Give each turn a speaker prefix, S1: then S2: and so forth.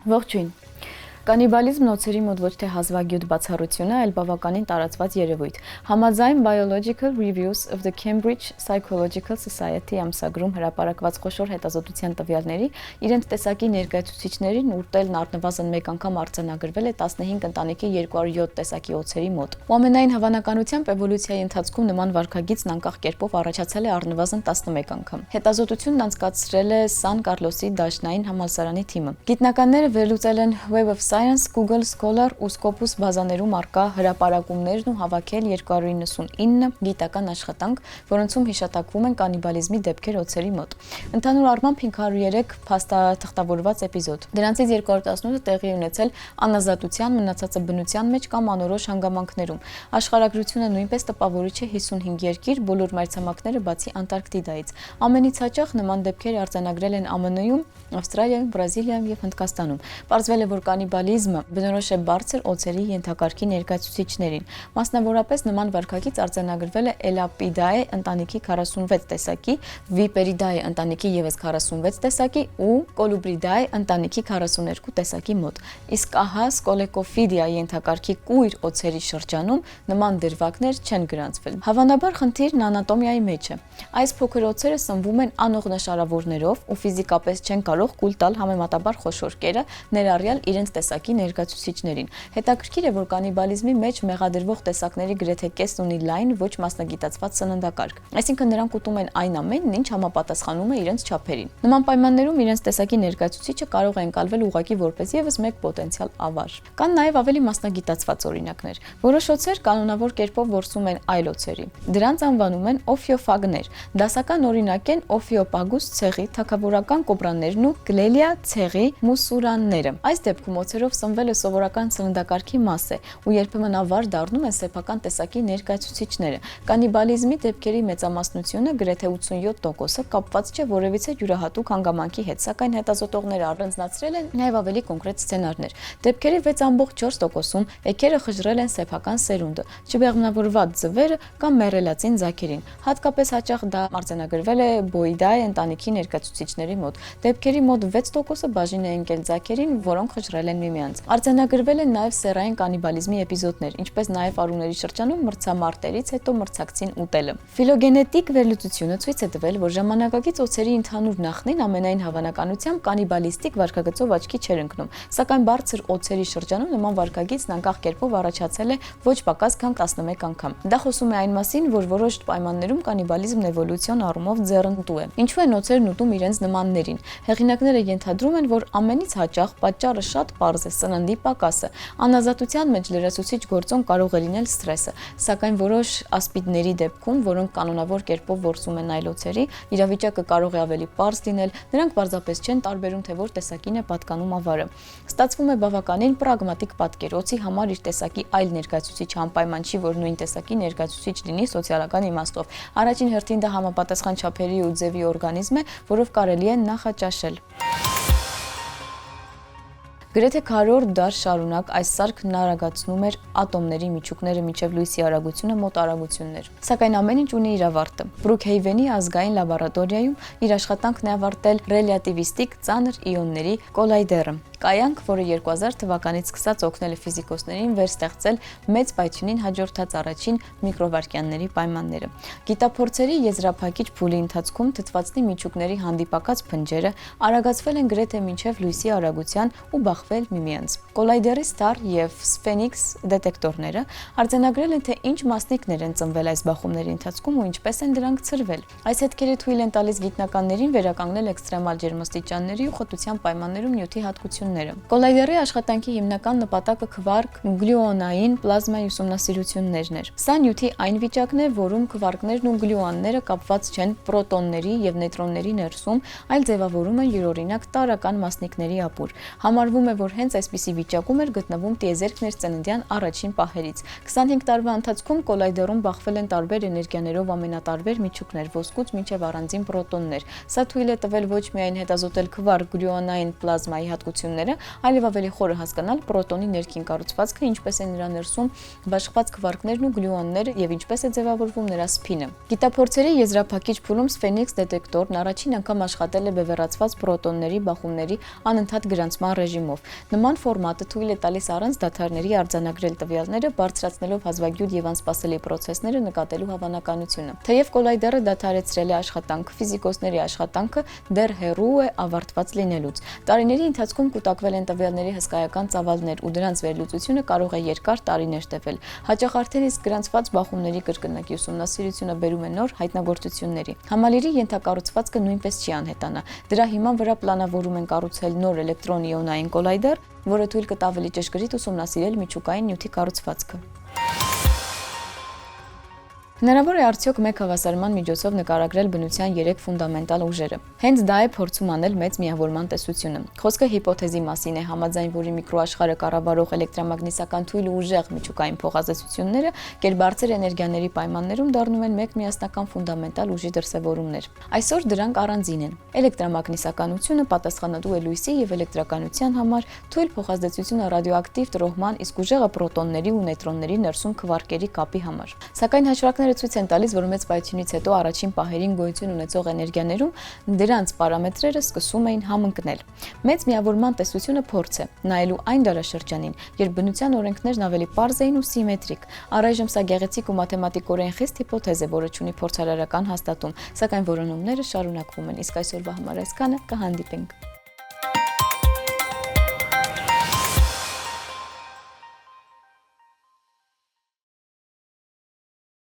S1: Ողջույն։ Կանիբալիզմն օձերի մոտ ոչ թե հազվագյուտ բացառություն է, այլ բավականին տարածված երևույթ։ Համաձայն Biological Reviews of the Cambridge Psychological Society ամսագրում հրապարակված խոշոր հետազոտության տվյալների, իրենց տեսակի ներկայացուցիչներին ուտելն առնվազն մեկ անգամ արձանագրվել է 15 ընտանիքի 207 տեսակի օձերի մոտ։ Ու ամենայն հավանականությամբ էվոլյուցիայի ընթացքում նման վարքագիծն անկախ կերպով առաջացել է առնվազն 11 անգամ։ Հետազոտությունն անցկացրել է San Carlos-ի դաշնային համալսարանի թիմը։ Գիտնականները վերլուծել են Web of Science, Google Scholar ու Scopus բազաներում առկա հրապարակումներն ու հավաքել 299 գիտական աշխատանք, որոնցում հիշատակվում են կանիբալիզմի դեպքեր օձերի մոտ։ Ընդհանուր առմամբ 503 փաստաթղթավորված էպիզոդ։ Դրանցից 218-ը տեղի ունեցել անազատության, մնացածը բնության մեջ կամ անորոշ հանգամանքներում։ Աշխարհագրությունը նույնպես տպավորիչ է 55 երկիր, բոլոր մայրցամաքները բացի Անտարկտիդայից։ Ամենից հաճախ նման դեպքեր արձանագրել են ԱՄՆ-ում, Ավստրալիայում, Բրազիլիայում եւ Հնդկաստանում։ Պարզվել է, որ կանիբալիզմը բնորոշ է բարձր օձերի ենթակարգի ներկայացուցիչներին։ Մասնավորապես նման վարքագիծ արձանագրվել է Elapidae ընտանիքի 46 տեսակի, Viperidae ընտանիքի եւս 46 տեսակի ու Colubridae ընտանիքի 42 տեսակի մոտ։ Իսկ ահա Scolecophidia ենթակարգի կույր օձերի շրջանում նման դրվագներ չեն գրանցվել։ Հավանաբար խնդիրն անատոմիայի մեջ է։ Այս փոքր օձերը սնվում են անողնաշարավորներով ու ֆիզիկապես չեն կարող կուլ տալ համեմատաբար խոշոր կերը, ներառյալ իրենց տեսակի ներկայացուցիչներին։ Հետաքրքիր է, որ կանիբալիզմի մեջ մեղադրվող տեսակների գրեթե կեսն ունի լայն, ոչ մասնագիտացված սննդակարգ։ Այսինքն նրանք ուտում են այն ամենն, ինչ համապատասխանում է իրենց չափերին։ Նման պայմաններում իրենց տեսակի ներկայացուցիչը կարող է ընկալվել ուղղակի որպես եւս մեկ պոտենցիալ ավար։ Կան նաեւ ավելի մասնագիտացված օրինակներ։ Որոշ օձեր կանոնավոր կերպով որսում են այլ օձերի։ Դրանց անվանում են օֆիոֆագներ։ Դասական օրինակ են Ophiophagus ցեղի թագավորական կոբրաներն ու Glelia ցեղի մուսուրանները։ Այս դեպքում օձերով սնվելը սովորական սննդակարգի մաս է ու երբեմն ավար դառնում են սեփական տեսակի ներկայացուցիչները։ Կանիբալիզմի դեպքերի մեծամասնությունը, գրեթե 87%-ը կապված չէ որևիցե յուրահատուկ հանգամանքի հետ, սակայն հետազոտողները առանձնացրել են նաև ավելի կոնկրետ սցենարներ։ Դեպքերի 6.4%-ում էգերը խժռել են սեփական սերունդը, չբեղմնավորված ձվերը կամ մեռելածին ձագերին։ Հատկապես հաճախ դա արձանագրվել է Boidae ընտանիքի ներկայացուցիչների մոտ։ Դեպքերի մոտ 6%-ը բաժին է ընկել ձագերին, որոնք խժռել են միմյանց։ Արձանագրվել են նաև սեռային կանիբալիզմի էպիզոդներ, ինչպես նաև արուների շրջանում մրցամարտերից հետո մրցակցին ուտելը։ Ֆիլոգենետիկ վերլուծությունը ցույց է տվել, որ ժամանակակից օձերի ընդհանուր նախնին ամենայն հավանականությամբ կանիբալիստիկ վարքագծով աչքի չէր ընկնում, սակայն բարձր օձերի շրջանում նման վարքագիծն անկախ կերպով առաջացել է ոչ պակաս քան 11 անգամ։ Դա խոսում է այն մասին, որ որոշ պայմաններում կանիբալիզմն էվոլյուցիոն առումով ձեռնտու է։ Ինչու են օձերն ուտում իրենց նմաններին։ Հեղինակները ենթադրում են, որ ամենից հաճախ պատճառը շատ պարզ է՝ սննդի պակասը։ Անազատության մեջ լրացուցիչ գործոն կարող է լինել սթրեսը, սակայն որոշ ասպիդների դեպքում, որոնք կանոնավոր կերպով որսում են այլ օձերի, իրավիճակը կարող է ավելի պարզ լինել, նրանք պարզապես չեն տարբերում, թե որ տեսակին է պատկանում ավարը։ Ստացվում է բավականին պրագմատիկ պատկեր։ Օձի համար իր տեսակի այլ ներկայացուցիչը անպայման չի, որ նույն տեսակի ներկայացուցիչ լինի սոցիալական իմաստով։ Առաջին հերթին դա համապատասխան չափերի ու ձևի օրգանիզմ է, որով կարելի է նախաճաշել։ Գրեթե 100 դար շարունակ այս սարքն արագացնում էր ատոմների միջուկները մինչև լույսի արագությունը մոտ արագություններ։ Սակայն ամեն ինչ ունի իր ավարտը։ Բրուքհեյվենի ազգային լաբորատորիայում իր աշխատանքն է ավարտել ռելյատիվիստիկ ծանր իոնների կոլայդերը։ Կայանք, որը 2000 թվականից սկսած օգնել է ֆիզիկոսներին վերստեղծել մեծ պայթյունին հաջորդած առաջին միկրովարկյանների պայմանները։ Գիտափորձերի եզրափակիչ փուլի ընթացքում թթվածնի միջուկների հանդիպակաց փնջերը արագացվել են գրեթե մինչև լույսի արագության ու բախվել միմյանց։ Կոլայդերի Star եւ Sphenix դետեկտորները արձանագրել են, թե ինչ մասնիկներ են ծնվել այս բախումների ընթացքում ու ինչպես են դրանք ցրվել։ Այս հետքերը թույլ են տալիս գիտնականներին վերականգնել էքստրեմալ ջերմաստիճանների ու խտության պայմաններում նյութի հատկությունները։ Կոլայդերի աշխատանքի հիմնական նպատակը քվարք գլյուոնային պլազմայի ուսումնասիրություններն էր։ Սա նյութի այն վիճակն է, որում քվարկներն ու գլյուոնները կապված չեն պրոտոնների եւ նեյտրոնների ներսում, այլ ձևավորում են յուրօրինակ տարրական մասնիկների ապուր։ Համարվում է, որ հենց այսպիսի վիճակում էր գտնվում տիեզերքն իր ծննդյան առաջին պահերից։ 25 տարվա ընթացքում կոլայդերում բախվել են տարբեր էներգիաներով ամենատարբեր միջուկներ, ոսկուց մինչև առանձին պրոտոններ։ Սա թույլ է տվել ոչ միայն հետազոտել քվարք գլյուոնային պլազմայի հատկությունները, տեսությունները, այլև ավելի խորը հասկանալ պրոտոնի ներքին կառուցվածքը, ինչպես է նրա ներսում բաշխված քվարկներն ու գլյուոնները եւ ինչպես է ձևավորվում նրա սփինը։ Գիտափորձերի եզրափակիչ փուլում Sphenix դետեկտորն առաջին անգամ աշխատել է բևեռացված պրոտոնների բախումների անընդհատ գրանցման ռեժիմով։ Նման ֆորմատը թույլ է տալիս առանց դադարների արձանագրել տվյալները, բարձրացնելով հազվագյուտ եւ անսպասելի պրոցեսները նկատելու հավանականությունը։ Թեև կոլայդերը դադարեցրել է աշխատանքը, ֆիզիկոսների աշխատանքը դեռ հեռու է ավարտված լինելուց։ Տարիների ընթացքում կուտակվել են տվյալների հսկայական ծավալներ ու դրանց վերլուծությունը կարող է երկար տարիներ տևել։ Հաճախ արդեն իսկ գրանցված բախումների կրկնակի ուսումնասիրությունը բերում է նոր հայտնագործությունների։ Համալիրի ենթակառուցվածքը նույնպես չի անհետանա։ Դրա հիման վրա պլանավորում են կառուցել նոր էլեկտրոն-իոնային կոլայդեր, որը թույլ կտա ավելի ճշգրիտ ուսումնասիրել միջուկային նյութի կառուցվածքը։ Հնարավոր է արդյոք մեկ հավասարման միջոցով նկարագրել բնության 3 ֆունդամենտալ ուժերը։ Հենց դա է փորձում անել մեծ միավորման տեսությունը։ Խոսքը հիպոթեզի մասին է, համաձայն որի միկրոաշխարհը կառավարող էլեկտրամագնիսական թույլ ու ուժեղ միջուկային փոխազդեցությունները գերբարձր էներգիաների պայմաններում դառնում են մեկ միասնական ֆունդամենտալ ուժի դրսևորումներ։ Այսօր դրանք առանձին են։ Էլեկտրամագնիսականությունը պատասխանատու է լույսի եւ էլեկտրականության համար, թույլ փոխազդեցությունը ռադիոակտիվ տրոհման, իսկ ուժեղը պրոտոնների ու նեյտրոնների ներսում քվարկերի կապի համար։ Սակայն հաշվարկները ցույց են տալիս, որ մեծ պայթյունից հետո առաջին պահերին գոյություն ունեցող էներգիաներում դրանց պարամետրերը սկսում էին համընկնել։ Մեծ միավորման տեսությունը փորձ է, նայելու այն դարաշրջանին, երբ բնության օրենքներն ավելի պարզ էին ու սիմետրիկ։ Առայժմ սա գեղեցիկ ու մաթեմատիկորեն խիստ հիպոթեզ է, որը ունի փորձարարական հաստատում, սակայն որոնումները շարունակվում են, իսկ այսօրվա համար այսքանը, կհանդիպենք։